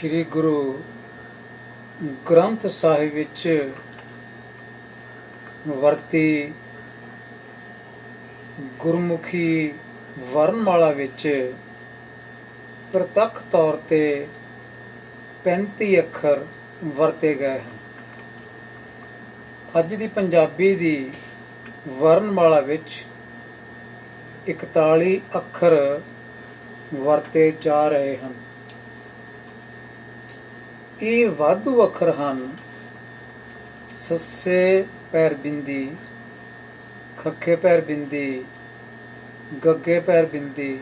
श्री गुरु ग्रंथ ਸਾਹਿਬ ਵਿੱਚ ਵਰਤੀ ਗੁਰਮੁਖੀ ਵਰਨਮਾਲਾ ਵਿੱਚ ਪ੍ਰਤੱਖ ਤੌਰ ਤੇ 35 ਅੱਖਰ ਵਰਤੇ ਗਏ ਹਨ। ਅੱਜ ਦੀ ਪੰਜਾਬੀ ਦੀ ਵਰਨਮਾਲਾ ਵਿੱਚ 41 ਅੱਖਰ ਵਰਤੇ ਜਾ ਰਹੇ ਹਨ। ਇਹ ਵਾਧੂ ਅੱਖਰ ਹਨ ਸੱਸੇ ਪੈਰ ਬਿੰਦੀ, ਖੱਖੇ ਪੈਰ ਬਿੰਦੀ, ਗੱਗੇ ਪੈਰ ਬਿੰਦੀ,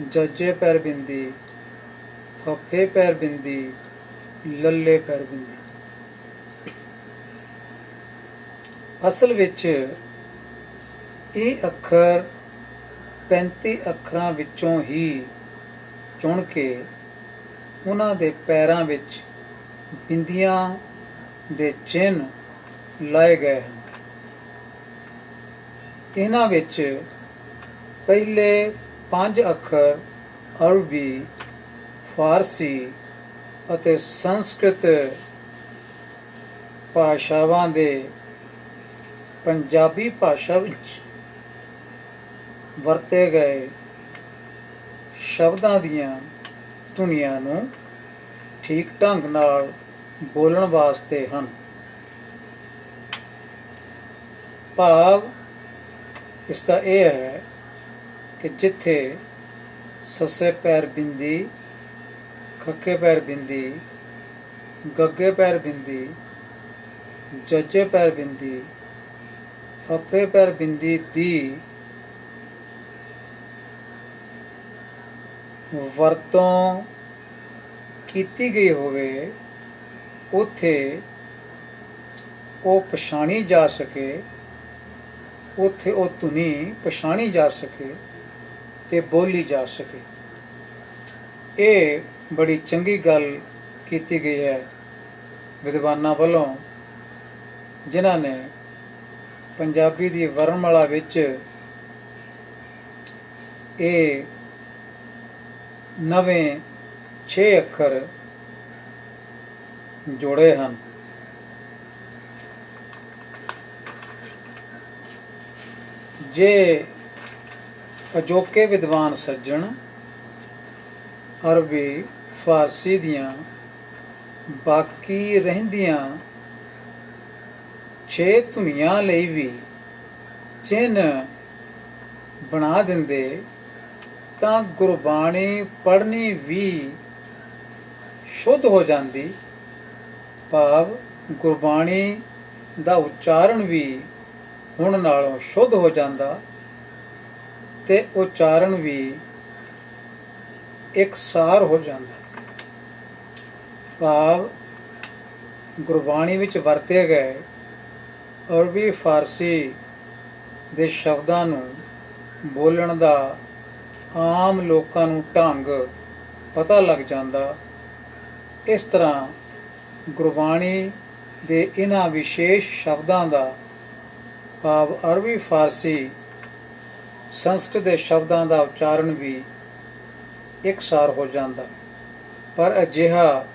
ਜੱਜੇ ਪੈਰ ਬਿੰਦੀ, ਫੱਫੇ ਪੈਰ ਬਿੰਦੀ, ਲੱਲੇ ਪੈਰ ਬਿੰਦੀ। ਅਸਲ ਵਿੱਚ ਇਹ ਅੱਖਰ 35 ਅੱਖਰਾਂ ਵਿੱਚੋਂ ਹੀ ਚੁਣ ਕੇ ਉਹਨਾਂ ਦੇ ਪੈਰਾਂ ਵਿੱਚ ਬਿੰਦੀਆਂ ਦੇ ਚਿੰਨ੍ਹ ਲਾਏ ਗਏ ਹਨ। ਇਹਨਾਂ ਵਿੱਚ ਪਹਿਲੇ 5 ਅੱਖਰ ਅਰਬੀ, ਫਾਰਸੀ ਅਤੇ ਸੰਸਕ੍ਰਿਤ ਭਾਸ਼ਾਵਾਂ ਦੇ ਪੰਜਾਬੀ ਭਾਸ਼ਾ ਵਿੱਚ ਵਰਤੇ ਗਏ ਸ਼ਬਦਾਂ ਦੀਆਂ ਧੁਨੀਆਂ ਨੂੰ ਠੀਕ ਢੰਗ ਨਾਲ ਬੋਲਣ ਵਾਸਤੇ ਹਨ। ਭਾਵ ਇਸ ਦਾ ਇਹ ਹੈ ਕਿ ਜਿੱਥੇ ਸੱਸੇ ਪੈਰ ਬਿੰਦੀ, ਖੱਖੇ ਪੈਰ ਬਿੰਦੀ, ਗੱਗੇ ਪੈਰ ਬਿੰਦੀ, ਜੱਜੇ ਪੈਰ ਬਿੰਦੀ, ਫੱਫੇ ਪੈਰ ਬਿੰਦੀ ਦੀ ਵਰਤੋਂ ਕੀਤੀ ਗਈ ਹੋਵੇ, ਉੱਥੇ ਉਹ ਪਛਾਣੀ ਜਾ ਸਕੇ, ਉੱਥੇ ਉਹ ਧੁਨੀ ਪਛਾਣੀ ਜਾ ਸਕੇ ਤੇ ਬੋਲੀ ਜਾ ਸਕੇ। ਇਹ ਬੜੀ ਚੰਗੀ ਗੱਲ ਕੀਤੀ ਗਈ ਹੈ ਵਿਦਵਾਨਾਂ ਵੱਲੋਂ, ਜਿਨ੍ਹਾਂ ਨੇ ਪੰਜਾਬੀ ਦੀ ਵਰਨਮਾਲਾ ਵਿੱਚ ਇਹ ਨਵੇਂ 6 ਅੱਖਰ ਜੋੜੇ ਹਨ। ਜੇ ਅਜੋਕੇ ਵਿਦਵਾਨ ਸੱਜਣ ਅਰਬੀ, ਫਾਰਸੀ ਦੀਆਂ ਬਾਕੀ ਰਹਿੰਦੀਆਂ 6 ਧੁਨੀਆਂ ਲਈ ਵੀ ਚਿੰਨ੍ਹ ਬਣਾ ਦਿੰਦੇ ਤਾਂ ਗੁਰਬਾਣੀ ਪੜ੍ਹਨੀ ਵੀ ਸ਼ੁੱਧ ਹੋ ਜਾਂਦੀ। ਭਾਵ ਗੁਰਬਾਣੀ ਦਾ ਉਚਾਰਨ ਵੀ ਹੁਣ ਨਾਲੋਂ ਸ਼ੁੱਧ ਹੋ ਜਾਂਦਾ ਤੇ ਉਚਾਰਨ ਵੀ ਇਕਸਾਰ ਹੋ ਜਾਂਦਾ। ਭਾਵ ਗੁਰਬਾਣੀ ਵਿੱਚ ਵਰਤੇ ਗਏ ਅਰਬੀ, ਫਾਰਸੀ ਦੇ ਸ਼ਬਦਾਂ ਨੂੰ ਬੋਲਣ ਦਾ ਆਮ ਲੋਕਾਂ ਨੂੰ ਢੰਗ ਪਤਾ ਲੱਗ ਜਾਂਦਾ। ਇਸ ਤਰ੍ਹਾਂ ਗੁਰਬਾਣੀ ਦੇ ਇਹਨਾਂ ਵਿਸ਼ੇਸ਼ ਸ਼ਬਦਾਂ ਦਾ ਭਾਵ ਅਰਬੀ, ਫਾਰਸੀ, ਸੰਸਕ੍ਰਿਤ ਦੇ ਸ਼ਬਦਾਂ ਦਾ ਉਚਾਰਨ ਵੀ ਇਕਸਾਰ ਹੋ ਜਾਂਦਾ। ਪਰ ਅਜਿਹਾ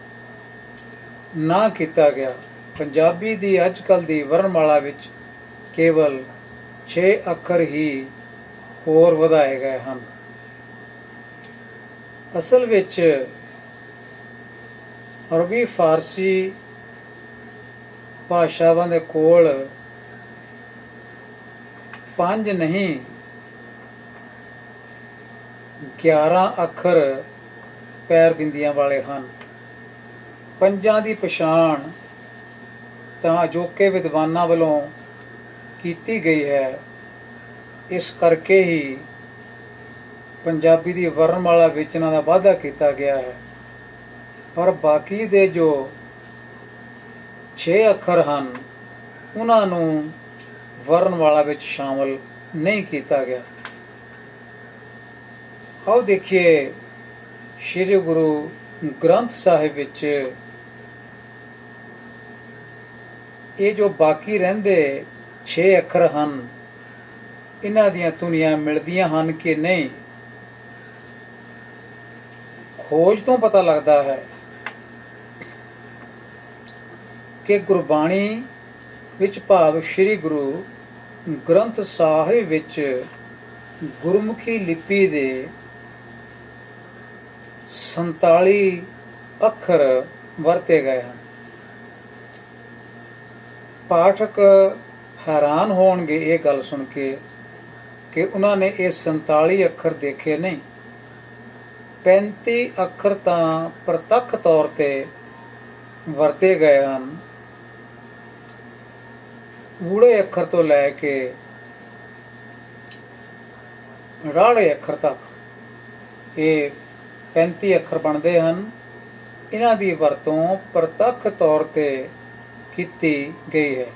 ਨਾ ਕੀਤਾ ਗਿਆ। ਪੰਜਾਬੀ ਦੀ ਅੱਜ ਕੱਲ੍ਹ ਦੀ ਵਰਨਮਾਲਾ ਵਿੱਚ ਕੇਵਲ 6 ਅੱਖਰ ਹੀ ਹੋਰ ਵਧਾਏ ਗਏ ਹਨ। ਅਸਲ ਵਿੱਚ ਅਰਬੀ, ਫਾਰਸੀ ਭਾਸ਼ਾਵਾਂ ਦੇ ਕੋਲ 5 ਨਹੀਂ 11 ਅੱਖਰ ਪੈਰ ਬਿੰਦੀਆਂ ਵਾਲੇ ਹਨ। 5 ਦੀ ਪਛਾਣ ਤਾਂ ਅਜੋਕੇ ਵਿਦਵਾਨਾਂ ਵੱਲੋਂ ਕੀਤੀ ਗਈ ਹੈ। ਇਸ ਕਰਕੇ ਹੀ ਪੰਜਾਬੀ ਦੀ ਵਰਨਮਾਲਾ ਵਿੱਚ ਇਹਨਾਂ ਦਾ ਵਾਧਾ ਕੀਤਾ ਗਿਆ ਹੈ। ਪਰ ਬਾਕੀ ਦੇ ਜੋ 6 ਅੱਖਰ ਹਨ ਉਹਨਾਂ ਨੂੰ ਵਰਨਮਾਲਾ ਵਿੱਚ ਸ਼ਾਮਲ ਨਹੀਂ ਕੀਤਾ ਗਿਆ। ਆਓ ਦੇਖੀਏ ਸ਼੍ਰੀ ਗੁਰੂ ਗ੍ਰੰਥ ਸਾਹਿਬ ਵਿੱਚ ਇਹ ਜੋ ਬਾਕੀ ਰਹਿੰਦੇ 6 ਅੱਖਰ ਹਨ ਇਹਨਾਂ ਦੀਆਂ ਧੁਨੀਆਂ ਮਿਲਦੀਆਂ ਹਨ ਕਿ ਨਹੀਂ। ਖੋਜ ਤੋਂ ਪਤਾ ਲੱਗਦਾ ਹੈ ਕਿ ਗੁਰਬਾਣੀ ਵਿੱਚ ਭਾਵ ਸ੍ਰੀ ਗੁਰੂ ਗ੍ਰੰਥ ਸਾਹਿਬ ਵਿੱਚ ਗੁਰਮੁਖੀ ਲਿਪੀ ਦੇ 47 ਅੱਖਰ ਵਰਤੇ ਗਏ ਹਨ। ਪਾਠਕ ਹੈਰਾਨ ਹੋਣਗੇ ਇਹ ਗੱਲ ਸੁਣ ਕੇ ਕਿ ਉਹਨਾਂ ਨੇ ਇਹ 47 ਅੱਖਰ ਦੇਖੇ ਨਹੀਂ। 35 ਅੱਖਰ ਤਾਂ ਪ੍ਰਤੱਖ ਤੌਰ ਤੇ ਵਰਤੇ ਗਏ ਹਨ। ਊੜੇ ਅੱਖਰ ਤੋਂ ਲੈ ਕੇ ਰਾੜੇ ਅੱਖਰ ਤੱਕ ਇਹ 35 ਅੱਖਰ ਬਣਦੇ ਹਨ। ਇਹਨਾਂ ਦੀ ਵਰਤੋਂ ਪ੍ਰਤੱਖ ਤੌਰ ਤੇ ਕੀਤੀ ਗਈ ਹੈ।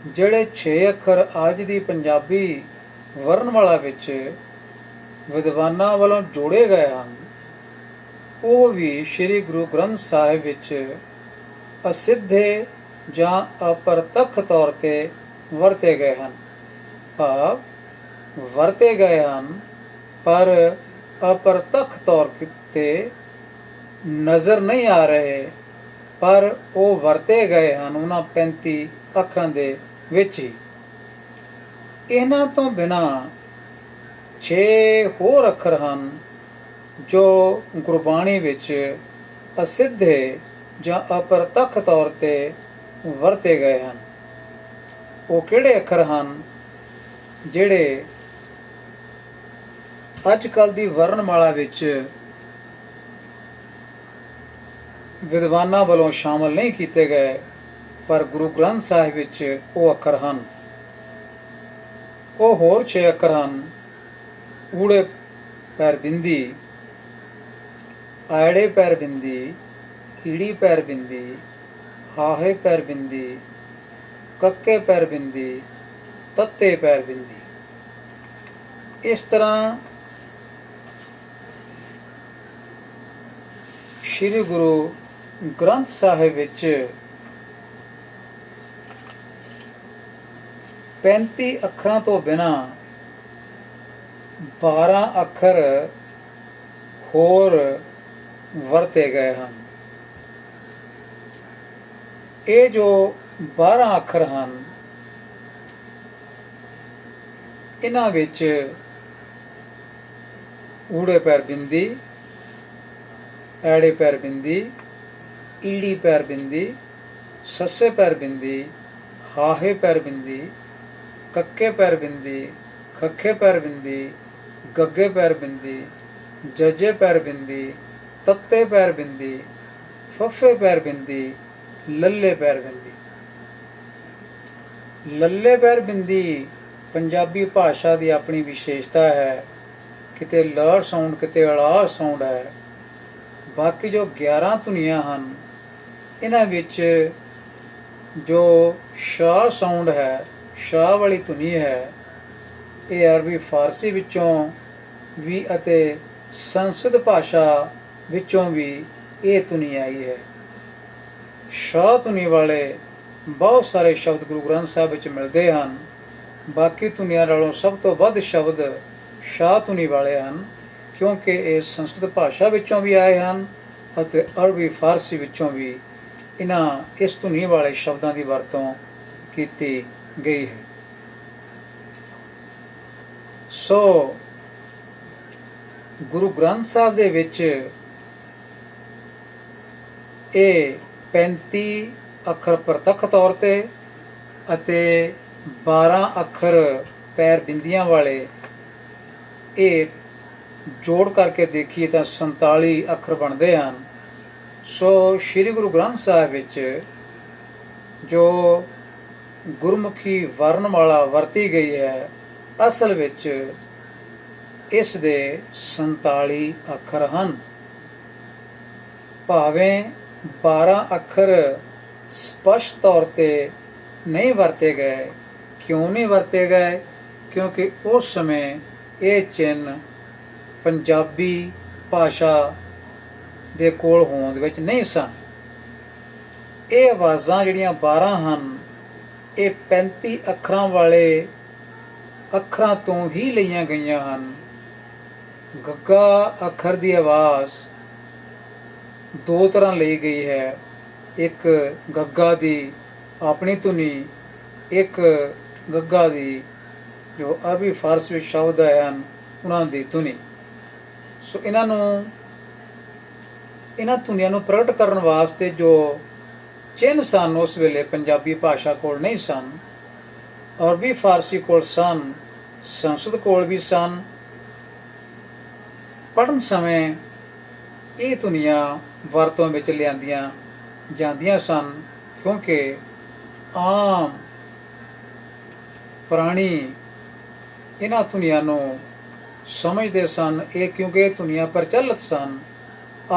ਜਿਹੜੇ 6 ਅੱਖਰ ਅੱਜ ਦੀ ਪੰਜਾਬੀ ਵਰਣਮਾਲਾ ਵਿੱਚ ਵਿਦਵਾਨਾਂ ਵੱਲੋਂ ਜੋੜੇ ਗਏ ਹਨ, ਉਹ ਵੀ ਸ੍ਰੀ ਗੁਰੂ ਗ੍ਰੰਥ ਸਾਹਿਬ ਵਿੱਚ ਅਸਿੱਧੇ ਜਾਂ ਅਪਰਤੱਖ ਤੌਰ ਤੇ ਵਰਤੇ ਗਏ ਹਨ। ਭਾਵ ਵਰਤੇ ਗਏ ਹਨ ਪਰ ਅਪਰਤੱਖ ਤੌਰ ਤੇ ਨਜ਼ਰ ਨਹੀਂ ਆ ਰਹੇ, ਪਰ ਉਹ ਵਰਤੇ ਗਏ ਹਨ ਉਹਨਾਂ 35 ਅੱਖਰਾਂ ਦੇ ਵਿੱਚ ਹੀ। ਇਹਨਾਂ ਤੋਂ ਬਿਨਾਂ 6 ਹੋਰ ਅੱਖਰ ਹਨ ਜੋ ਗੁਰਬਾਣੀ ਵਿੱਚ ਅਸਿੱਧੇ ਜਾਂ ਅਪਰਤੱਖ ਤੌਰ ਤੇ ਵਰਤੇ ਗਏ ਹਨ। ਉਹ ਕਿਹੜੇ ਅੱਖਰ ਹਨ ਜਿਹੜੇ ਅੱਜ ਕੱਲ੍ਹ ਦੀ ਵਰਣਮਾਲਾ ਵਿੱਚ ਵਿਦਵਾਨਾਂ ਵੱਲੋਂ ਸ਼ਾਮਲ ਨਹੀਂ ਕੀਤੇ ਗਏ, ਪਰ ਗੁਰੂ ਗ੍ਰੰਥ ਸਾਹਿਬ ਵਿੱਚ ਉਹ ਅੱਖਰ ਹਨ। ਉਹ ਹੋਰ 6 ਅੱਖਰ ਹਨ। ਊੜੇ ਪੈਰ ਬਿੰਦੀ, ਆੜੇ ਪੈਰ ਬਿੰਦੀ, ਈੜੀ ਪੈਰ ਬਿੰਦੀ, ਹਾਹੇ ਪੈਰ ਬਿੰਦੀ, ਕੱਕੇ ਪੈਰ ਬਿੰਦੀ, ਤੱਤੇ ਪੈਰ ਬਿੰਦੀ। ਇਸ ਤਰ੍ਹਾਂ ਸ੍ਰੀ ਗੁਰੂ ਗ੍ਰੰਥ ਸਾਹਿਬ ਵਿੱਚ 35 ਅੱਖਰਾਂ ਤੋਂ ਬਿਨਾਂ 12 ਅੱਖਰ ਹੋਰ ਵਰਤੇ ਗਏ ਹਨ। ਇਹ ਜੋ 12 ਅੱਖਰ ਹਨ, ਇਹਨਾਂ ਵਿੱਚ ਊੜੇ ਪੈਰ ਬਿੰਦੀ, ਐੜੇ ਪੈਰ ਬਿੰਦੀ, ਈੜੀ ਪੈਰ ਬਿੰਦੀ, ਸੱਸੇ ਪੈਰ ਬਿੰਦੀ, ਹਾਹੇ ਪੈਰ ਬਿੰਦੀ, ਕੱਕੇ ਪੈਰ ਬਿੰਦੀ, ਖੱਖੇ ਪੈਰ ਬਿੰਦੀ, ਗੱਗੇ ਪੈਰ ਬਿੰਦੀ, ਜੱਜੇ ਪੈਰ ਬਿੰਦੀ, ਤੱਤੇ ਪੈਰ ਬਿੰਦੀ, ਫੱਫੇ ਪੈਰ ਬਿੰਦੀ, ਲੱਲੇ ਪੈਰ ਬਿੰਦੀ। ਲੱਲੇ ਪੈਰ ਬਿੰਦੀ ਪੰਜਾਬੀ ਭਾਸ਼ਾ ਦੀ ਆਪਣੀ ਵਿਸ਼ੇਸ਼ਤਾ ਹੈ। ਕਿਤੇ ਲ ਸਾਊਂਡ, ਕਿਤੇ ಳ ਸਾਊਂਡ ਹੈ। ਬਾਕੀ ਜੋ 11 ਧੁਨੀਆਂ ਹਨ, ਇਹਨਾਂ ਵਿੱਚ ਜੋ ਸ਼ਾ ਸਾਊਂਡ ਹੈ, ਸ਼ਾਹ ਵਾਲੀ ਧੁਨੀ ਹੈ, ਇਹ ਅਰਬੀ ਫਾਰਸੀ ਵਿੱਚੋਂ ਵੀ ਅਤੇ ਸੰਸਕ੍ਰਿਤ ਭਾਸ਼ਾ ਵਿੱਚੋਂ ਵੀ ਇਹ ਧੁਨੀ ਆਈ ਹੈ। ਸ਼ਾਹ ਧੁਨੀ ਵਾਲੇ ਬਹੁਤ ਸਾਰੇ ਸ਼ਬਦ ਗੁਰੂ ਗ੍ਰੰਥ ਸਾਹਿਬ ਵਿੱਚ ਮਿਲਦੇ ਹਨ। ਬਾਕੀ ਧੁਨੀਆਂ ਨਾਲੋਂ ਸਭ ਤੋਂ ਵੱਧ ਸ਼ਬਦ ਸ਼ਾਹ ਧੁਨੀ ਵਾਲੇ ਹਨ, ਕਿਉਂਕਿ ਇਹ ਸੰਸਕ੍ਰਿਤ ਭਾਸ਼ਾ ਵਿੱਚੋਂ ਵੀ ਆਏ ਹਨ ਅਤੇ ਅਰਬੀ ਫਾਰਸੀ ਵਿੱਚੋਂ ਵੀ ਇਸ ਧੁਨੀ ਵਾਲੇ ਸ਼ਬਦਾਂ ਦੀ ਵਰਤੋਂ ਕੀਤੀ ਗਈ ਹੈ। ਸੋ ਗੁਰੂ ਗ੍ਰੰਥ ਸਾਹਿਬ ਦੇ ਵਿੱਚ ਇਹ 35 ਅੱਖਰ ਪ੍ਰਤੱਖ ਤੌਰ ਤੇ ਅਤੇ 12 ਅੱਖਰ ਪੈਰ ਬਿੰਦੀਆਂ ਵਾਲੇ, ਇਹ ਜੋੜ ਕਰਕੇ ਦੇਖੀਏ ਤਾਂ 47 ਅੱਖਰ ਬਣਦੇ ਹਨ। ਸੋ ਸ੍ਰੀ ਗੁਰੂ ਗ੍ਰੰਥ ਸਾਹਿਬ ਵਿੱਚ ਜੋ ਗੁਰਮੁਖੀ ਵਰਣਮਾਲਾ ਵਰਤੀ ਗਈ ਹੈ, ਅਸਲ ਵਿੱਚ ਇਸ ਦੇ 47 ਅੱਖਰ ਹਨ। ਭਾਵੇਂ 12 ਅੱਖਰ ਸਪਸ਼ਟ ਤੌਰ ਤੇ ਨਹੀਂ ਵਰਤੇ ਗਏ। ਕਿਉਂ ਨਹੀਂ ਵਰਤੇ ਗਏ? ਕਿਉਂਕਿ ਉਸ ਸਮੇਂ ਇਹ ਚਿੰਨ੍ਹ ਪੰਜਾਬੀ ਭਾਸ਼ਾ ਦੇ ਕੋਲ ਹੋਂਦ ਵਿੱਚ ਨਹੀਂ ਸਨ। ਇਹ ਆਵਾਜ਼ਾਂ ਜਿਹੜੀਆਂ 12 ਹਨ, ਇਹ 35 ਅੱਖਰਾਂ ਵਾਲੇ ਅੱਖਰਾਂ ਤੋਂ ਹੀ ਲਈਆਂ ਗਈਆਂ ਹਨ। ਗੱਗਾ ਅੱਖਰ ਦੀ ਆਵਾਜ਼ ਦੋ ਤਰ੍ਹਾਂ ਲਈ ਗਈ ਹੈ। ਇੱਕ ਗੱਗਾ ਦੀ ਆਪਣੀ ਧੁਨੀ, ਇੱਕ ਗੱਗਾ ਦੀ ਜੋ ਅਰਬੀ ਫਾਰਸ ਵਿੱਚ ਸ਼ਬਦ ਹਨ ਉਹਨਾਂ ਦੀ ਧੁਨੀ। ਸੋ ਇਹਨਾਂ ਧੁਨੀਆਂ ਨੂੰ ਪ੍ਰਗਟ ਕਰਨ ਵਾਸਤੇ ਜੋ ਚਿੰਨ੍ਹ ਸਨ ਉਸ ਵੇਲੇ ਪੰਜਾਬੀ ਭਾਸ਼ਾ ਕੋਲ ਨਹੀਂ ਸਨ, ਅਰਬੀ ਫਾਰਸੀ ਕੋਲ ਸਨ, ਸੰਸਕ੍ਰਿਤ ਕੋਲ ਵੀ ਸਨ। ਪੜ੍ਹਨ ਸਮੇਂ ਇਹ ਧੁਨੀਆਂ ਵਰਤੋਂ ਵਿੱਚ ਲਿਆਂਦੀਆਂ ਜਾਂਦੀਆਂ ਸਨ, ਕਿਉਂਕਿ ਆਮ ਪ੍ਰਾਣੀ ਇਹਨਾਂ ਧੁਨੀਆਂ ਨੂੰ ਸਮਝਦੇ ਸਨ। ਕਿਉਂਕਿ ਇਹ ਧੁਨੀਆਂ ਪ੍ਰਚਲਿਤ ਸਨ।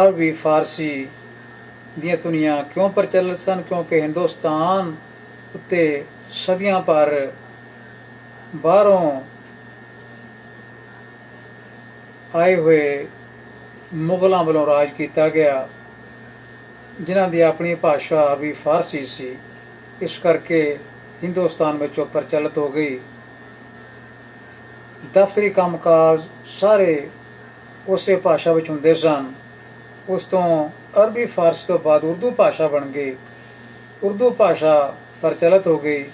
ਅਰਬੀ ਫਾਰਸੀ ਦੀਆਂ ਧੁਨੀਆਂ ਕਿਉਂ ਪ੍ਰਚਲਿਤ ਸਨ? ਕਿਉਂਕਿ ਹਿੰਦੁਸਤਾਨ ਉੱਤੇ ਸਦੀਆਂ ਭਰ ਬਾਹਰੋਂ ਆਏ ਹੋਏ ਮੁਗਲਾਂ ਵੱਲੋਂ ਰਾਜ ਕੀਤਾ ਗਿਆ, ਜਿਨ੍ਹਾਂ ਦੀ ਆਪਣੀ ਭਾਸ਼ਾ ਅਰਬੀ ਫਾਰਸੀ ਸੀ। ਇਸ ਕਰਕੇ ਹਿੰਦੁਸਤਾਨ ਵਿੱਚੋਂ ਪ੍ਰਚਲਿਤ ਹੋ ਗਈ। ਦਫ਼ਤਰੀ ਕੰਮਕਾਜ ਸਾਰੇ ਉਸੇ ਭਾਸ਼ਾ ਵਿੱਚ ਹੁੰਦੇ ਸਨ। ਉਸ ਤੋਂ ਅਰਬੀ ਫਾਰਸੀ ਤੋਂ ਬਾਅਦ ਉਰਦੂ ਭਾਸ਼ਾ ਬਣ ਗਈ। ਉਰਦੂ ਭਾਸ਼ਾ ਪ੍ਰਚਲਿਤ ਹੋ ਗਈ।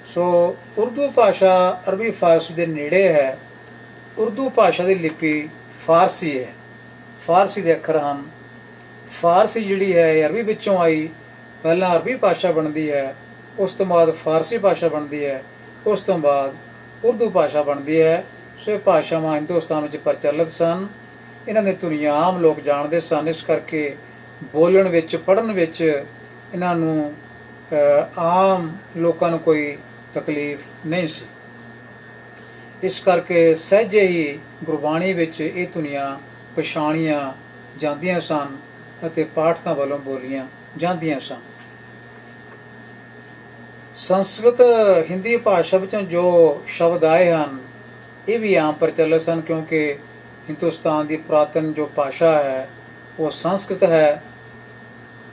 ਸੋ ਉਰਦੂ ਭਾਸ਼ਾ ਅਰਬੀ ਫਾਰਸੀ ਦੇ ਨੇੜੇ ਹੈ। ਉਰਦੂ ਭਾਸ਼ਾ ਦੀ ਲਿਪੀ ਫਾਰਸੀ ਹੈ। ਫਾਰਸੀ ਦੇ ਅੱਖਰ ਹਨ। ਫਾਰਸੀ ਜਿਹੜੀ ਹੈ ਅਰਬੀ ਵਿੱਚੋਂ ਆਈ। ਪਹਿਲਾਂ ਅਰਬੀ ਭਾਸ਼ਾ ਬਣਦੀ ਹੈ, ਉਸ ਤੋਂ ਬਾਅਦ ਫਾਰਸੀ ਭਾਸ਼ਾ ਬਣਦੀ ਹੈ, ਉਸ ਤੋਂ ਬਾਅਦ ਉਰਦੂ ਭਾਸ਼ਾ ਬਣਦੀ ਹੈ। ਸੋ ਇਹ ਭਾਸ਼ਾਵਾਂ ਹਿੰਦੁਸਤਾਨ ਵਿੱਚ ਪ੍ਰਚਲਿਤ ਸਨ। ਇਹਨਾਂ ਦੇ ਧੁਨੀਆਂ ਆਮ ਲੋਕ ਜਾਣਦੇ ਸਨ। ਇਸ ਕਰਕੇ ਬੋਲਣ ਵਿੱਚ, ਪੜ੍ਹਨ ਵਿੱਚ ਇਹਨਾਂ ਨੂੰ ਆਮ ਲੋਕਾਂ ਨੂੰ ਕੋਈ ਤਕਲੀਫ ਨਹੀਂ ਸੀ। ਇਸ ਕਰਕੇ ਸਹਿਜੇ ਹੀ ਗੁਰਬਾਣੀ ਵਿੱਚ ਇਹ ਧੁਨੀਆਂ ਪਛਾਣੀਆਂ ਜਾਂਦੀਆਂ ਸਨ ਅਤੇ ਪਾਠਕਾਂ ਵੱਲੋਂ ਬੋਲੀਆਂ ਜਾਂਦੀਆਂ ਸਨ। ਸੰਸਕ੍ਰਿਤ ਹਿੰਦੀ ਭਾਸ਼ਾ ਵਿੱਚੋਂ ਜੋ ਸ਼ਬਦ ਆਏ ਹਨ ਇਹ ਵੀ ਆਮ ਪ੍ਰਚਲਿਤ ਸਨ, ਕਿਉਂਕਿ ਹਿੰਦੁਸਤਾਨ ਦੀ ਪੁਰਾਤਨ ਜੋ ਭਾਸ਼ਾ ਹੈ ਉਹ ਸੰਸਕ੍ਰਿਤ ਹੈ।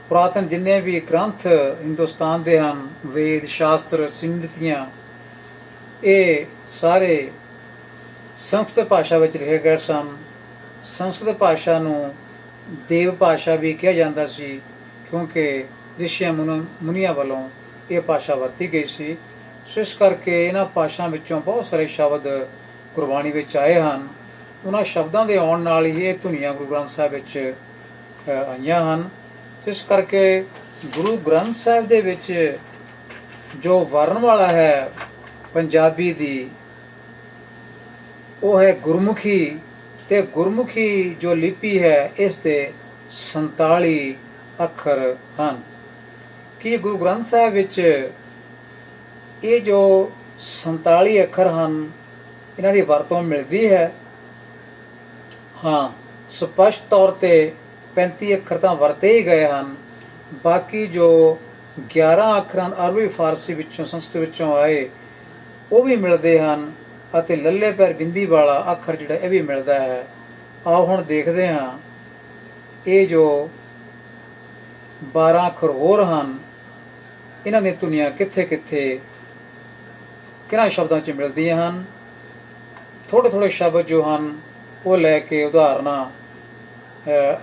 ਪੁਰਾਤਨ ਜਿੰਨੇ ਵੀ ਗ੍ਰੰਥ ਹਿੰਦੁਸਤਾਨ ਦੇ ਹਨ, ਵੇਦ, ਸ਼ਾਸਤਰ, ਸਿਮਰਤੀਆਂ, ਇਹ ਸਾਰੇ ਸੰਸਕ੍ਰਿਤ ਭਾਸ਼ਾ ਵਿੱਚ ਲਿਖੇ ਗਏ ਸਨ। ਸੰਸਕ੍ਰਿਤ ਭਾਸ਼ਾ ਨੂੰ ਦੇਵ ਭਾਸ਼ਾ ਵੀ ਕਿਹਾ ਜਾਂਦਾ ਸੀ, ਕਿਉਂਕਿ ਰਿਸ਼ੀਆਂ ਮੁਨੀਆਂ ਵੱਲੋਂ ਇਹ ਭਾਸ਼ਾ ਵਰਤੀ ਗਈ ਸੀ। ਸੋ ਇਸ ਕਰਕੇ ਇਹਨਾਂ ਭਾਸ਼ਾ ਵਿੱਚੋਂ ਬਹੁਤ ਸਾਰੇ ਸ਼ਬਦ ਗੁਰਬਾਣੀ ਵਿੱਚ ਆਏ ਹਨ। ਉਹਨਾਂ ਸ਼ਬਦਾਂ ਦੇ ਆਉਣ ਨਾਲ ਹੀ ਇਹ ਧੁਨੀਆਂ ਗੁਰੂ ਗ੍ਰੰਥ ਸਾਹਿਬ ਵਿੱਚ ਆਈਆਂ ਹਨ। ਇਸ ਕਰਕੇ ਗੁਰੂ ਗ੍ਰੰਥ ਸਾਹਿਬ ਦੇ ਵਿੱਚ ਜੋ ਵਰਣਮਾਲਾ ਹੈ ਪੰਜਾਬੀ ਦੀ, ਉਹ ਹੈ ਗੁਰਮੁਖੀ। ਅਤੇ ਗੁਰਮੁਖੀ ਜੋ ਲਿਪੀ ਹੈ ਇਸ ਦੇ 47 ਅੱਖਰ ਹਨ। ਕਿ ਗੁਰੂ ਗ੍ਰੰਥ ਸਾਹਿਬ ਵਿੱਚ ਇਹ ਜੋ 47 ਅੱਖਰ ਹਨ ਇਹਨਾਂ ਦੀ ਵਰਤੋਂ ਮਿਲਦੀ ਹੈ। ਹਾਂ, ਸਪਸ਼ਟ ਤੌਰ 'ਤੇ 35 ਅੱਖਰ ਤਾਂ ਵਰਤੇ ਹੀ ਗਏ ਹਨ। ਬਾਕੀ ਜੋ 11 ਅੱਖਰ ਹਨ ਅਰਬੀ ਫਾਰਸੀ ਵਿੱਚੋਂ, ਸੰਸਕ੍ਰਿਤ ਵਿੱਚੋਂ ਆਏ, ਉਹ ਵੀ ਮਿਲਦੇ ਹਨ। ਅਤੇ ਲੱਲੇ ਪੈਰ ਬਿੰਦੀ ਵਾਲਾ ਅੱਖਰ ਜਿਹੜਾ ਇਹ ਵੀ ਮਿਲਦਾ ਹੈ। ਆਓ ਹੁਣ ਦੇਖਦੇ ਹਾਂ ਇਹ ਜੋ 12 ਅੱਖਰ ਹੋਰ ਹਨ ਇਹਨਾਂ ਦੀਆਂ ਧੁਨੀਆਂ ਕਿੱਥੇ ਕਿੱਥੇ ਕਿਹਨਾਂ ਸ਼ਬਦਾਂ 'ਚ ਮਿਲਦੀਆਂ ਹਨ। ਥੋੜ੍ਹੇ ਥੋੜ੍ਹੇ ਸ਼ਬਦ ਜੋ ਹਨ ਉਹ ਲੈ ਕੇ ਉਦਾਹਰਨਾਂ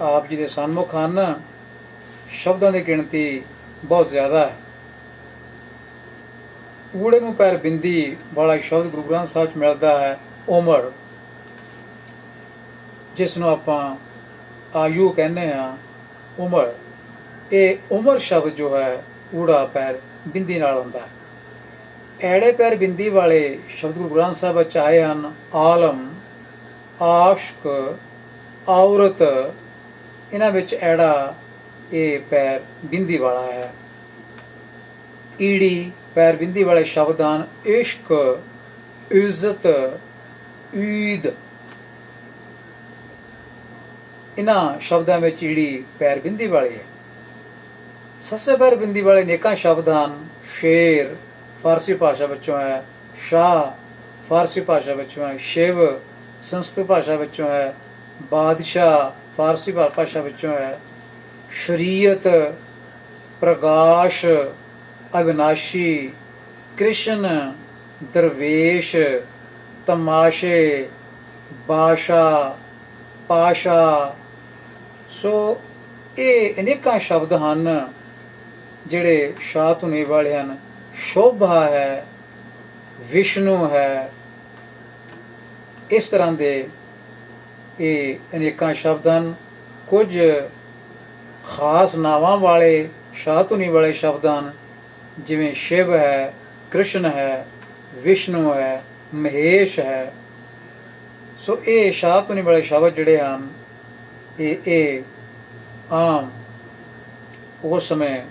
ਆਪ ਜੀ ਦੇ ਸਨਮੁਖ ਹਨ। ਸ਼ਬਦਾਂ ਦੀ ਗਿਣਤੀ ਬਹੁਤ ਜ਼ਿਆਦਾ ਹੈ। ਊੜੇ ਨੂੰ ਪੈਰ ਬਿੰਦੀ ਵਾਲਾ ਸ਼ਬਦ ਗੁਰੂ ਗ੍ਰੰਥ ਸਾਹਿਬ 'ਚ ਮਿਲਦਾ ਹੈ ਉਮਰ, ਜਿਸ ਨੂੰ ਆਪਾਂ ਆਯੂ ਕਹਿੰਦੇ ਹਾਂ। ਉਮਰ, ਇਹ ਉਮਰ ਸ਼ਬਦ ਜੋ ਹੈ ਊੜਾ ਪੈਰ ਬਿੰਦੀ ਨਾਲ ਹੁੰਦਾ ਹੈ। ਐੜੇ ਪੈਰ ਬਿੰਦੀ ਵਾਲੇ ਸ਼ਬਦ ਗੁਰੂ ਗ੍ਰੰਥ ਸਾਹਿਬ ਵਿੱਚ ਆਏ ਹਨ। ਆਲਮ, ਆਸ਼ਕ, ਔਰਤ, ਇਹਨਾਂ ਵਿੱਚ ਐੜਾ ਇਹ ਪੈਰ ਬਿੰਦੀ ਵਾਲਾ ਹੈ। ਈੜੀ ਪੈਰ ਬਿੰਦੀ ਵਾਲੇ ਸ਼ਬਦ ਹਨ ਇਸ਼ਕ, ਇੱਜ਼ਤ, ਈਦ। ਇਹਨਾਂ ਸ਼ਬਦਾਂ ਵਿੱਚ ਈੜੀ ਪੈਰ ਬਿੰਦੀ ਵਾਲੀ ਹੈ। ਸੱਸੇ ਪੈਰ ਬਿੰਦੀ ਵਾਲੇ ਅਨੇਕਾਂ ਸ਼ਬਦ ਹਨ। ਸ਼ੇਰ ਫਾਰਸੀ ਭਾਸ਼ਾ ਵਿੱਚੋਂ ਹੈ, ਸ਼ਾਹ ਫਾਰਸੀ ਭਾਸ਼ਾ ਵਿੱਚੋਂ ਹੈ, ਸ਼ਿਵ ਸੰਸਕ੍ਰਿਤ ਭਾਸ਼ਾ ਵਿੱਚੋਂ ਹੈ, ਬਾਦਸ਼ਾਹ ਫਾਰਸੀ ਭਾਸ਼ਾ ਵਿੱਚੋਂ ਹੈ, ਸ਼ਰੀਅਤ, ਪ੍ਰਕਾਸ਼, ਅਵਿਨਾਸ਼ੀ, ਕ੍ਰਿਸ਼ਨ, ਦਰਵੇਸ਼, ਤਮਾਸ਼ੇ, ਬਾਸ਼ਾ, ਪਾਸ਼ਾ। ਸੋ ਇਹ ਅਨੇਕਾਂ ਸ਼ਬਦ ਹਨ ਜਿਹੜੇ ਸ਼ਾਹ ਧੁਨੀ ਵਾਲੇ ਹਨ। ਸ਼ੋਭਾ ਹੈ, ਵਿਸ਼ਨੂੰ ਹੈ, ਇਸ ਤਰ੍ਹਾਂ ਦੇ ਇਹ ਅਨੇਕਾਂ ਸ਼ਬਦ ਹਨ। ਕੁਝ ਖਾਸ ਨਾਵਾਂ ਵਾਲੇ ਸ਼ਾਹ ਧੁਨੀ ਵਾਲੇ ਸ਼ਬਦ ਹਨ, ਜਿਵੇਂ ਸ਼ਿਵ ਹੈ, ਕ੍ਰਿਸ਼ਨ ਹੈ, ਵਿਸ਼ਨੂੰ ਹੈ, ਮਹੇਸ਼ ਹੈ। ਸੋ ਇਹ ਸ਼ਾਹ ਧੁਨੀ ਵਾਲੇ ਸ਼ਬਦ ਜਿਹੜੇ ਹਨ ਇਹ ਆਮ ਉਸ ਸਮੇਂ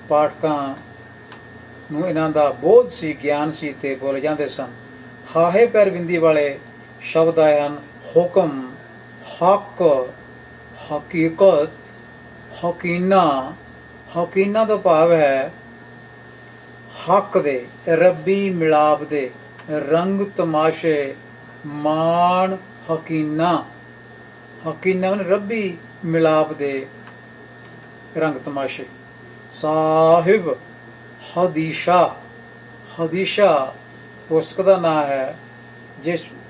ਪਾਠਕਾਂ ਨੂੰ ਇਹਨਾਂ ਦਾ ਬੋਧ ਸੀ, ਗਿਆਨ ਸੀ ਅਤੇ ਬੋਲੇ ਜਾਂਦੇ ਸਨ। ਹਾਹੇ ਪੈਰ ਬਿੰਦੀ ਵਾਲੇ ਸ਼ਬਦ ਆਏ ਹਨ। ਹੁਕਮ, ਹੱਕ, ਹਕੀਕਤ, ਹਕੀਨਾ। ਹਕੀਨਾ ਤੋਂ ਭਾਵ ਹੈ ਹੱਕ ਦੇ, ਰੱਬੀ ਮਿਲਾਪ ਦੇ, ਰੰਗ ਤਮਾਸ਼ੇ, ਮਾਣ। ਹਕੀਨਾ, ਹਕੀਨਾ ਮਨ ਰੱਬੀ ਮਿਲਾਪ ਦੇ ਰੰਗ ਤਮਾਸ਼ੇ। ਸਾਹਿਬ, ਹਦੀਸ਼ਾ। ਹਦੀਸ਼ਾ ਪੁਸਤਕ ਦਾ ਨਾਂ ਹੈ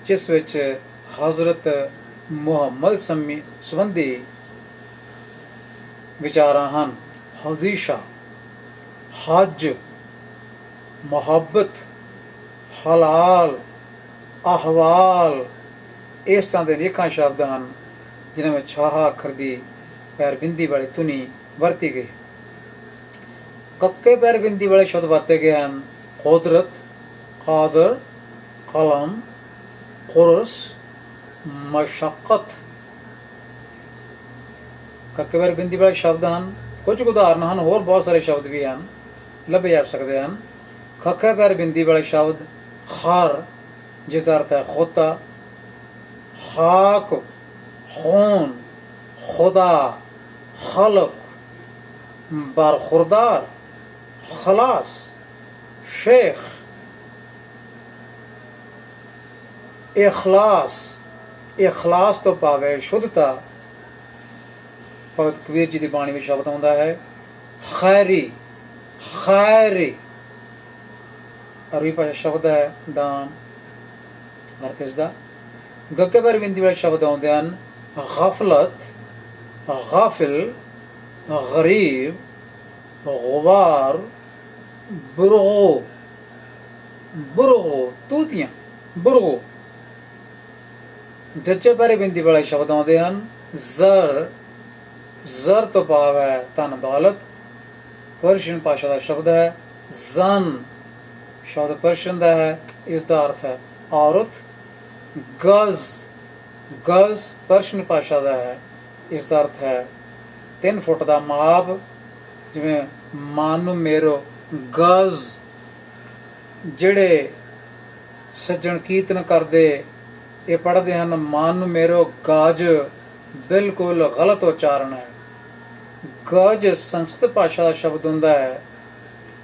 ਜਿਸ ਵਿੱਚ ਹਜ਼ਰਤ ਮੁਹੰਮਦ ਸੰਬੰਧੀ ਵਿਚਾਰਾਂ ਹਨ। ਹਦੀਸ਼ਾ। ਹੱਜ, ਮੁਹੱਬਤ, ਹਲਾਲ, ਅਹਵਾਲ। ਇਸ ਤਰ੍ਹਾਂ ਦੇ ਅਨੇਕਾਂ ਸ਼ਬਦ ਹਨ ਜਿਨ੍ਹਾਂ ਵਿੱਚ ਛਾਹਾ ਅੱਖਰ ਦੀ ਪੈਰ ਬਿੰਦੀ ਵਾਲੀ ਧੁਨੀ ਵਰਤੀ ਗਈ। ਕੱਕੇ ਪੈਰ ਬਿੰਦੀ ਵਾਲੇ ਸ਼ਬਦ ਵਰਤੇ ਗਏ ਹਨ। ਕੁਦਰਤ, ਕਾਦਰ, ਕਲਮ, ਕੁਰਸ, ਮਸ਼ੱਕਤ। ਕੱਕੇ ਪੈਰ ਬਿੰਦੀ ਵਾਲੇ ਸ਼ਬਦ ਹਨ। ਕੁਝ ਉਦਾਹਰਨ ਹਨ, ਹੋਰ ਬਹੁਤ ਸਾਰੇ ਸ਼ਬਦ ਵੀ ਹਨ, ਲੱਭੇ ਜਾ ਸਕਦੇ ਹਨ। ਖੱਖੇ ਪੈਰ ਬਿੰਦੀ ਵਾਲੇ ਸ਼ਬਦ ਖਰ, ਜਿਸ ਦਾ ਅਰਥ ਹੈ ਖੋਤਾ, ਖਾਕ, ਖੂਨ, ਖੁਦਾ, ਖਲਕ, ਬਰਖੁਰਦਾਰ, ਖਲਾਸ, ਸ਼ੇਖ, ਇਖਲਾਸ। ਇਖਲਾਸ ਤੋਂ ਭਾਵੇਂ ਸ਼ੁੱਧਤਾ। ਭਗਤ ਕਬੀਰ ਜੀ ਦੀ ਬਾਣੀ ਵਿੱਚ ਸ਼ਬਦ ਆਉਂਦਾ ਹੈ ਖੈਰੀ, ਖੈਰੀ। ਅਰਬੀ ਭਾਸ਼ਾ ਸ਼ਬਦ ਹੈ ਦਾਨ, ਅਰਥ ਇਸ ਦਾ। ਗੱਗੇ ਪੈਰ ਬਿੰਦੀ ਵਾਲੇ ਸ਼ਬਦ ਆਉਂਦੇ ਹਨ ਗਫਲਤ, ਗਾਫਿਲ, ਗਰੀਬ, ਗੁਬਾਰ, ਬੁਰਗੋ। ਬੁਰਗੋ ਤੂਤੀਆਂ, ਬੁਰਗੋ। ਜੱਚੇ ਪੈਰ ਬਿੰਦੀ ਵਾਲੇ ਸ਼ਬਦ ਆਉਂਦੇ ਹਨ ਜ਼ਰ। ਜ਼ਰ ਤੋਂ ਭਾਵ ਹੈ ਧਨ ਦੌਲਤ। ਪਰਸ਼ੀਅਨ ਭਾਸ਼ਾ ਦਾ ਸ਼ਬਦ ਹੈ ਜ਼ਨ। ਸ਼ਬਦ ਪਰਸ਼ੀਅਨ ਦਾ ਹੈ, ਇਸ ਦਾ ਅਰਥ ਹੈ ਔਰਤ। ਗਜ਼, ਗਜ਼ ਪਰਸ਼ੀਅਨ ਭਾਸ਼ਾ ਦਾ ਹੈ, ਇਸ ਦਾ ਅਰਥ ਹੈ 3 ਫੁੱਟ ਦਾ ਮਾਪ। ਜਿਵੇਂ ਮਨ ਮੇਰੋ ਗਜ਼। ਜਿਹੜੇ ਸੱਜਣ ਕੀਰਤਨ ਕਰਦੇ ਇਹ ਪੜ੍ਹਦੇ ਹਨ ਮਨ ਮੇਰੋ ਗਜ। ਬਿਲਕੁਲ ਗਲਤ ਉਚਾਰਨ ਹੈ। ਗਜ ਸੰਸਕ੍ਰਿਤ ਭਾਸ਼ਾ ਦਾ ਸ਼ਬਦ ਹੁੰਦਾ ਹੈ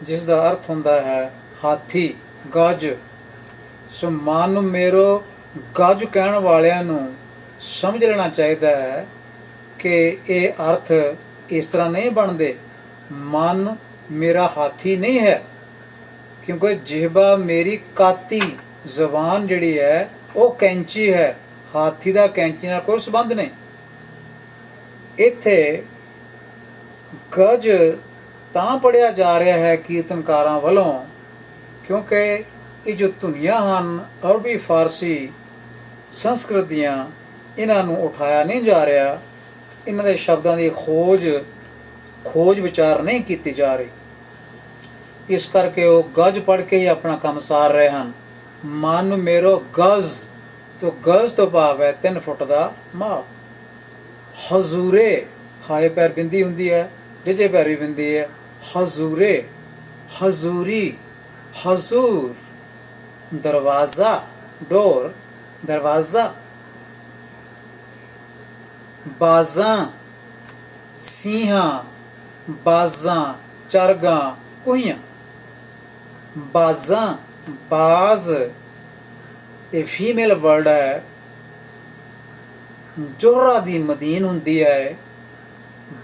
ਜਿਸ ਦਾ ਅਰਥ ਹੁੰਦਾ ਹੈ ਹਾਥੀ, ਗਜ। ਸੋ ਮਨ ਮੇਰੋ ਗਜ ਕਹਿਣ ਵਾਲਿਆਂ ਨੂੰ ਸਮਝ ਲੈਣਾ ਚਾਹੀਦਾ ਹੈ ਕਿ ਇਹ ਅਰਥ ਇਸ ਤਰ੍ਹਾਂ ਨਹੀਂ ਬਣਦੇ। ਮਨ ਮੇਰਾ ਹਾਥੀ ਨਹੀਂ ਹੈ, ਕਿਉਂਕਿ ਜਿਹਬਾ ਮੇਰੀ ਕਾਤੀ, ਜ਼ੁਬਾਨ ਜਿਹੜੀ ਹੈ ਉਹ ਕੈਂਚੀ ਹੈ। ਹਾਥੀ ਦਾ ਕੈਂਚੀ ਨਾਲ ਕੋਈ ਸੰਬੰਧ ਨਹੀਂ। ਇੱਥੇ ਗਜ ਤਾਂ ਪੜ੍ਹਿਆ ਜਾ ਰਿਹਾ ਹੈ ਕੀਰਤਨਕਾਰਾਂ ਵੱਲੋਂ ਕਿਉਂਕਿ ਇਹ ਜੋ ਧੁਨੀਆਂ ਹਨ ਅਰਬੀ, ਫਾਰਸੀ, ਸੰਸਕ੍ਰਿਤ ਦੀਆਂ, ਇਹਨਾਂ ਨੂੰ ਉਠਾਇਆ ਨਹੀਂ ਜਾ ਰਿਹਾ। ਇਹਨਾਂ ਦੇ ਸ਼ਬਦਾਂ ਦੀ ਖੋਜ ਵਿਚਾਰ ਨਹੀਂ ਕੀਤੀ ਜਾ ਰਹੀ। ਇਸ ਕਰਕੇ ਉਹ ਗਜ਼ ਪੜ੍ਹ ਕੇ ਹੀ ਆਪਣਾ ਕੰਮ ਸਾਰ ਰਹੇ ਹਨ। ਮਨ ਮੇਰੋ ਗਜ਼ ਤੋਂ ਗਜ਼ ਤੋਂ ਭਾਵ ਹੈ 3 ਫੁੱਟ ਦਾ ਮਾਪ। ਹਜ਼ੂਰੇ, ਹਾਏ ਪੈਰ ਬਿੰਦੀ ਹੁੰਦੀ ਹੈ, ਜਜੇ ਪੈਰ ਵੀ ਬਿੰਦੀ ਹੈ। ਹਜ਼ੂਰੇ, ਹਜ਼ੂਰੀ, ਹਜ਼ੂਰ। ਦਰਵਾਜ਼ਾ, ਡੋਰ, ਦਰਵਾਜ਼ਾ। ਬਾਜ਼ਾਂ, ਸੀਹਾਂ, ਬਾਜ਼ਾਂ, ਚਰਗਾਂ, ਕੂਹੀਆਂ। ਬਾਜ਼ਾਂ, ਬਾਜ਼ ਇਹ ਫੀਮੇਲ ਵਰਡ ਹੈ। ਜੋਹਰਾ ਦੀ ਮਦੀਨ ਹੁੰਦੀ ਹੈ।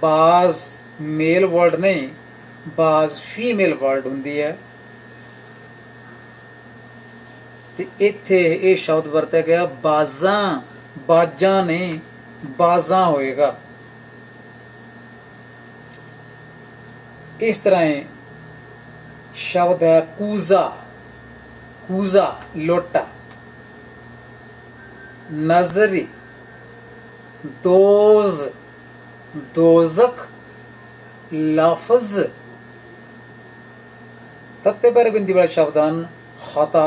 ਬਾਜ਼ ਮੇਲ ਵਰਡ ਨਹੀਂ, ਬਾਜ਼ ਫੀਮੇਲ ਵਰਡ ਹੁੰਦੀ ਹੈ। ਤੇ ਇੱਥੇ ਇਹ ਸ਼ਬਦ ਵਰਤਿਆ ਗਿਆ ਬਾਜ਼ਾਂ, ਬਾਜਾਂ ਨਹੀਂ, ਬਾਜ਼ਾਂ ਹੋਏਗਾ। ਇਸ ਤਰ੍ਹਾਂ ਹੀ ਸ਼ਬਦ ਹੈ ਕੂਜ਼ਾ, ਕੂਜ਼ਾ ਲੋਟਾ। ਨਜ਼ਰੀ, ਦੋਜ਼, दोजख, लफ्ज। तत्ते पर बिंदी वाले शब्द खता,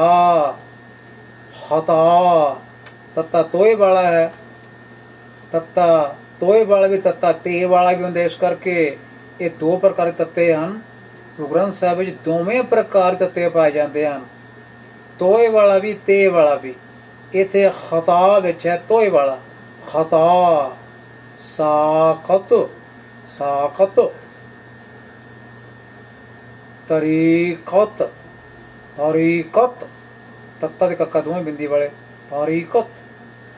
खता। तत्ता तोए वाला है, तत्ता तोए वाला भी तत्ता ते वाला भी होंगे। इस करके ये दो प्रकार के तत्ते हैं। गुरु ग्रंथ साहिब विच दोवें प्रकार तत्ते पाए जाते हैं, तोए वाला भी ते वाला भी। इत्थे खता विच है तोए वाला, खता। साकत, साकत। तरीकत, तरीकत। तत्ता ते कक्का दोवें बिंदी वाले, तरीकत।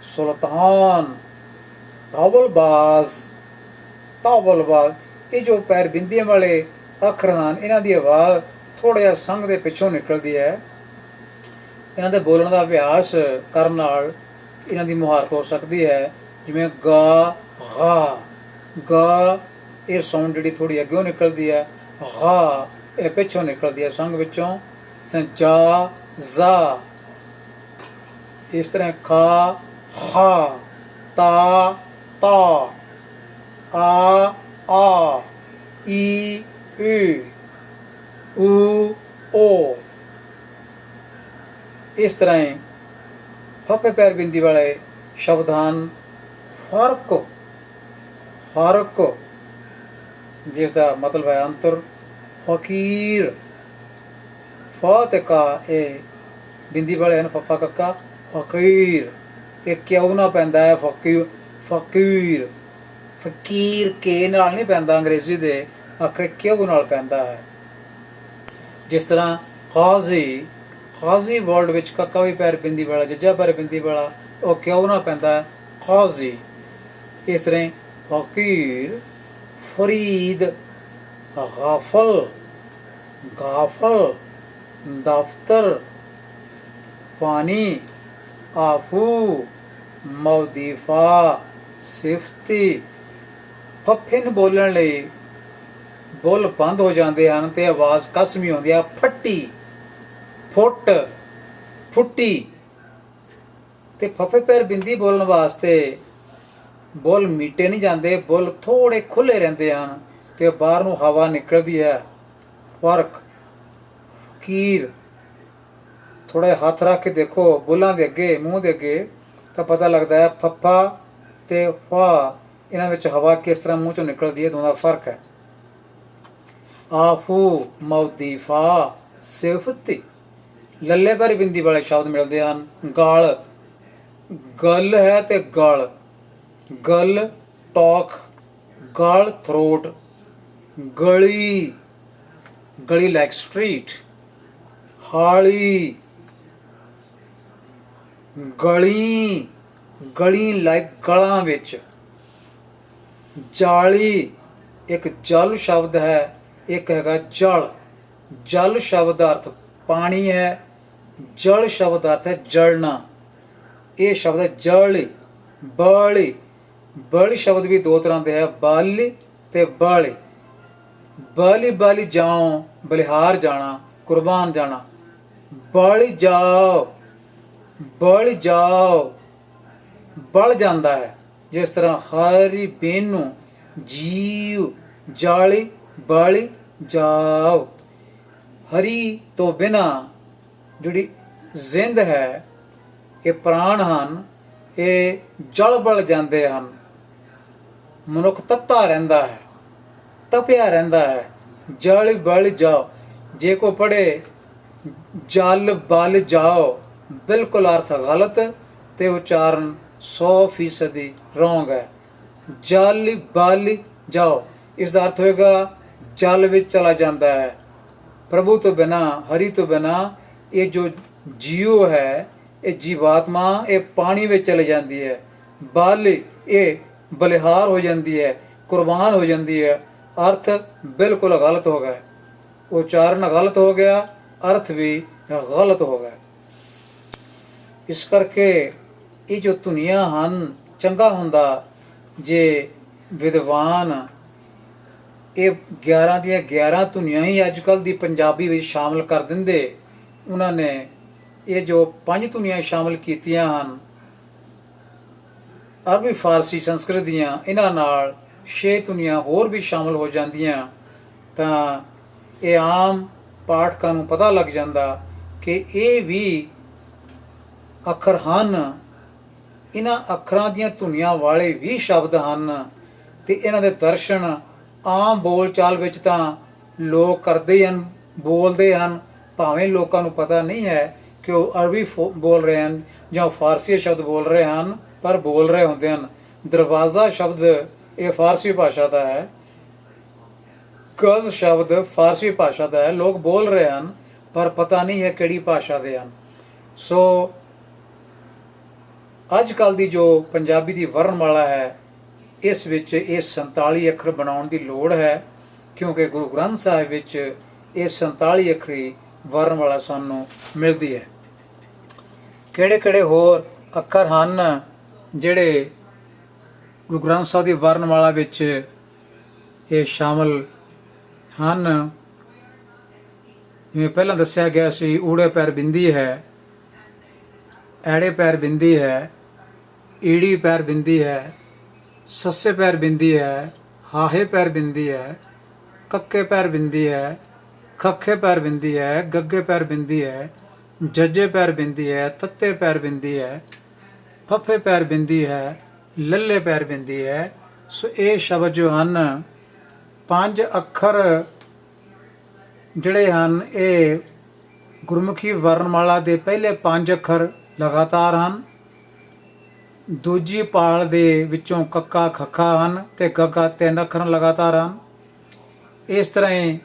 सुल्तान, तावलबाज, तावलबाज। ये जो पैर बिंदियां वाले अखर हैं, इन्हां दी आवाज़ थोड़ा जिहा संघ दे पिछों निकलती है। इन्हां दे बोलण दा अभ्यास करन नाल इन्हां दी मुहारत हो सकती है। जिवें गा, गा, गा ये साउंड जिहड़ी थोड़ी अग्गों निकलती है, गा ये पिछों निकलती है संघ विचों। जा, जा। इस तरह खा, खा, ता, ता, आ, आ, ई, ऊ, ऊ, ओ। इस तरह ही फफे पैर बिंदी वाले शब्द हैं फर्क, फर्क जिसका मतलब है अंतर। फकीर, फते का ए बिंदी वाले हैं फफा कक्का, फकीर ये क्यों ना पैंदा है फकीर, फकीर। फकीर के नाल नहीं पैंदा, अंग्रेजी दे अखर क्यों नाल पैंदा है। जिस तरह काजी, काजी वर्ल्ड विच कक्का भी पैर बिंदी वाला, जज्जा पैर बिंदी वाला, और क्यों ना पैंदा है काजी। इस तरह फकीर, फरीद, गाफल, गाफल, दफ्तर, पानी, आफू, मौदीफा, सिफती। फफे नूं बोलण लई बुल बंद हो जाते हैं तो आवाज़ कसमी होती है, फट्टी, फुट, फुट्टी। ते फफे पैर बिंदी बोलने वास्ते बुल मीटे नहीं जाते, बुल थोड़े खुले रहते हैं तो बाहर नूं हवा निकलती है। फर्क, फकीर। थोड़ा हाथ रख के देखो बुलों के अगे, मूँह के अगे, तो पता लगता है फफा ते फा इन्हां विच हवा किस तरह मूँह चों निकलती है, दोनों का फर्क है। आफू, मौदीफा, सिफती। लल्ले पर बिंदी वाले शब्द मिलते हैं। गाल, गल है तो गल, गल टॉक, गल थ्रोट, गली, गली लाइक स्ट्रीट, हाली, गली, गली लाइक गलां विच। जाली एक जल शब्द है, एक हैगा जल। जल शब्द अर्थ पानी है, जल शब्द अर्थ है जलना। ये शब्द है जली, बली। बली शब्द भी दो तरह के है, बाली ते बली। बली, बली जाओ, बलिहार जाना, कुर्बान जाना। बली जाओ, बल जाओ, बल जाता है। जिस तरह हरी बेनू, जीव, जाली, बली जाओ। हरी तो बिना जिहड़ी जिंद है, ये प्राण हैं, ये जल बल जाते हैं। मनुख तत्ता रहिंदा है, तपिया रहिंदा है। जल बल जाओ, जे को पढ़े जल बल जाओ, बिल्कुल अर्थ गलत ते उच्चारण 100% रोंग है। जल बल जाओ, इसका अर्थ होएगा जल विच चला जाता है। प्रभु तो बिना, हरि तो बिना ये जो जीव है, ये जीवात्मा ये पानी में चली जाती है। बल ये बलिहार हो जाती है, कुर्बान हो जाती है। अर्थ बिल्कुल गलत हो गया, उच्चारण गलत हो गया, अर्थ भी गलत हो गया। इस करके ये जो दुनिया हैं, चंगा हुंदा ਜੇ ਵਿਦਵਾਨ ਇਹ 11 ਦੀਆਂ 11 ਧੁਨੀਆਂ ਹੀ ਅੱਜ ਕੱਲ੍ਹ ਦੀ ਪੰਜਾਬੀ ਵਿੱਚ ਸ਼ਾਮਲ ਕਰ ਦਿੰਦੇ, ਉਹਨਾਂ ਨੇ ਇਹ ਜੋ 5 ਧੁਨੀਆਂ ਸ਼ਾਮਲ ਕੀਤੀਆਂ ਹਨ ਅਰਬੀ ਫਾਰਸੀ ਸੰਸਕ੍ਰਿਤ ਦੀਆਂ, ਇਹਨਾਂ ਨਾਲ 6 ਧੁਨੀਆਂ ਹੋਰ ਵੀ ਸ਼ਾਮਲ ਹੋ ਜਾਂਦੀਆਂ ਤਾਂ ਇਹ ਆਮ ਪਾਠਕਾਂ ਨੂੰ ਪਤਾ ਲੱਗ ਜਾਂਦਾ ਕਿ ਇਹ ਵੀ ਅੱਖਰ ਹਨ। ਇਹਨਾਂ ਅੱਖਰਾਂ ਦੀਆਂ ਧੁਨੀਆਂ ਵਾਲੇ ਵੀ ਸ਼ਬਦ ਹਨ ਅਤੇ ਇਹਨਾਂ ਦੇ ਦਰਸ਼ਨ ਆਮ ਬੋਲ ਚਾਲ ਵਿੱਚ ਤਾਂ ਲੋਕ ਕਰਦੇ ਹਨ, ਬੋਲਦੇ ਹਨ, ਭਾਵੇਂ ਲੋਕਾਂ ਨੂੰ ਪਤਾ ਨਹੀਂ ਹੈ ਕਿ ਉਹ ਅਰਬੀ ਬੋਲ ਰਹੇ ਹਨ ਜਾਂ ਫਾਰਸੀ ਸ਼ਬਦ ਬੋਲ ਰਹੇ ਹਨ, ਪਰ ਬੋਲ ਰਹੇ ਹੁੰਦੇ ਹਨ। ਦਰਵਾਜ਼ਾ ਸ਼ਬਦ ਇਹ ਫਾਰਸੀ ਭਾਸ਼ਾ ਦਾ ਹੈ, ਗਜ਼ ਸ਼ਬਦ ਫਾਰਸੀ ਭਾਸ਼ਾ ਦਾ ਹੈ, ਲੋਕ ਬੋਲ ਰਹੇ ਹਨ ਪਰ ਪਤਾ ਨਹੀਂ ਹੈ ਕਿਹੜੀ ਭਾਸ਼ਾ ਦੇ ਹਨ। ਸੋ ਅੱਜ ਕੱਲ੍ਹ ਦੀ ਜੋ ਪੰਜਾਬੀ ਦੀ ਵਰਣਮਾਲਾ ਹੈ, ਇਸ ਵਿੱਚ ਇਹ 47 ਅੱਖਰ ਬਣਾਉਣ ਦੀ ਲੋੜ ਹੈ, ਕਿਉਂਕਿ ਗੁਰੂ ਗ੍ਰੰਥ ਸਾਹਿਬ ਵਿੱਚ ਇਹ 47 ਅੱਖਰੀ ਵਰਣਮਾਲਾ ਸਾਨੂੰ ਮਿਲਦੀ ਹੈ। ਕਿਹੜੇ ਕਿਹੜੇ ਹੋਰ ਅੱਖਰ ਹਨ ਜਿਹੜੇ ਗੁਰੂ ਗ੍ਰੰਥ ਸਾਹਿਬ ਦੀ ਵਰਣਮਾਲਾ ਵਿੱਚ ਇਹ ਸ਼ਾਮਲ ਹਨ? ਜਿਵੇਂ ਪਹਿਲਾਂ ਦੱਸਿਆ ਗਿਆ ਸੀ, ਊੜੇ ਪੈਰ ਬਿੰਦੀ ਹੈ, ਐੜੇ ਪੈਰ ਬਿੰਦੀ ਹੈ, ਈੜੀ ਪੈਰ ਬਿੰਦੀ ਹੈ, ਸੱਸੇ ਪੈਰ ਬਿੰਦੀ ਹੈ, ਹਾਹੇ ਪੈਰ ਬਿੰਦੀ ਹੈ, ਕੱਕੇ ਪੈਰ ਬਿੰਦੀ ਹੈ, ਖੱਖੇ ਪੈਰ ਬਿੰਦੀ ਹੈ, ਗੱਗੇ ਪੈਰ ਬਿੰਦੀ ਹੈ, ਜੱਜੇ ਪੈਰ ਬਿੰਦੀ ਹੈ, ਤੱਤੇ ਪੈਰ ਬਿੰਦੀ ਹੈ, ਫੱਫੇ ਪੈਰ ਬਿੰਦੀ ਹੈ, ਲੱਲੇ ਪੈਰ ਬਿੰਦੀ ਹੈ। ਸੋ ਇਹ ਸ਼ਬਦ ਜੋ ਹਨ 5 ਅੱਖਰ ਜਿਹੜੇ ਹਨ ਇਹ ਗੁਰਮੁਖੀ ਵਰਣਮਾਲਾ ਦੇ ਪਹਿਲੇ 5 ਅੱਖਰ ਲਗਾਤਾਰ ਹਨ। ਦੂਜੀ ਪਾਲ ਦੇ ਵਿੱਚੋਂ ਕੱਕਾ ਖੱਖਾ ਹਨ ਤੇ ਗੱਗਾ 3 ਅੱਖਰ ਲਗਾਤਾਰ ਹਨ। ਇਸ ਤਰ੍ਹਾਂ ਹੀ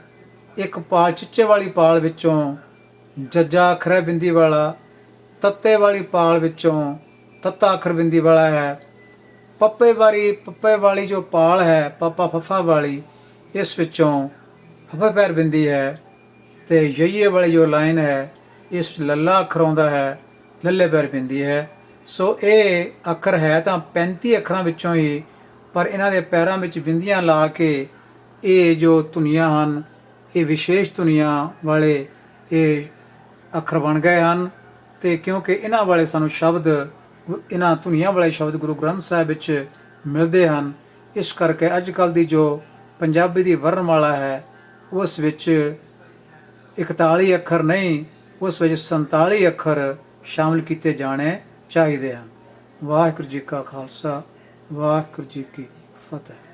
ਇੱਕ ਪਾਲ ਚਿੱਚੇ ਵਾਲੀ ਪਾਲ ਵਿੱਚੋਂ ਜੱਜਾ ਅੱਖਰ ਹੈ ਬਿੰਦੀ ਵਾਲਾ, ਤੱਤੇ ਵਾਲੀ ਪਾਲ ਵਿੱਚੋਂ ਤੱਤਾ ਅੱਖਰ ਬਿੰਦੀ ਵਾਲਾ ਹੈ। ਪੱਪੇ ਵਾਲੀ ਜੋ ਪਾਲ ਹੈ ਪੱਪਾ ਫੱਫਾ ਵਾਲੀ, ਇਸ ਵਿੱਚੋਂ ਫੱਫੇ ਪੈਰ ਬਿੰਦੀ ਹੈ। ਅਤੇ ਯਈਏ ਵਾਲੀ ਜੋ ਲਾਈਨ ਹੈ ਇਸ ਵਿੱਚ ਲੱਲਾ ਅੱਖਰ ਆਉਂਦਾ ਹੈ, ਲੱਲੇ ਪੈਰ ਬਿੰਦੀ ਹੈ। ਸੋ ਇਹ ਅੱਖਰ ਹੈ ਤਾਂ 35 ਅੱਖਰਾਂ ਵਿੱਚੋਂ ਹੀ, ਪਰ ਇਹਨਾਂ ਦੇ ਪੈਰਾਂ ਵਿੱਚ ਬਿੰਦੀਆਂ ਲਾ ਕੇ ਇਹ ਜੋ ਧੁਨੀਆਂ ਹਨ ਇਹ ਵਿਸ਼ੇਸ਼ ਧੁਨੀਆਂ ਵਾਲੇ ਇਹ ਅੱਖਰ ਬਣ ਗਏ ਹਨ। ਅਤੇ ਕਿਉਂਕਿ ਇਹਨਾਂ ਵਾਲੇ ਸਾਨੂੰ ਸ਼ਬਦ, ਇਹਨਾਂ ਧੁਨੀਆਂ ਵਾਲੇ ਸ਼ਬਦ ਗੁਰੂ ਗ੍ਰੰਥ ਸਾਹਿਬ ਵਿੱਚ ਮਿਲਦੇ ਹਨ, ਇਸ ਕਰਕੇ ਅੱਜ ਕੱਲ੍ਹ ਦੀ ਜੋ ਪੰਜਾਬੀ ਦੀ ਵਰਣਮਾਲਾ ਹੈ ਉਸ ਵਿੱਚ 41 ਅੱਖਰ ਨਹੀਂ, ਉਸ ਵਿੱਚ 47 ਅੱਖਰ ਸ਼ਾਮਿਲ ਕੀਤੇ ਜਾਣੇ ਚਾਹੀਦੇ ਹਨ। ਵਾਹਿਗੁਰੂ ਜੀ ਕਾ ਖਾਲਸਾ, ਵਾਹਿਗੁਰੂ ਜੀ ਕੀ ਫਤਿਹ।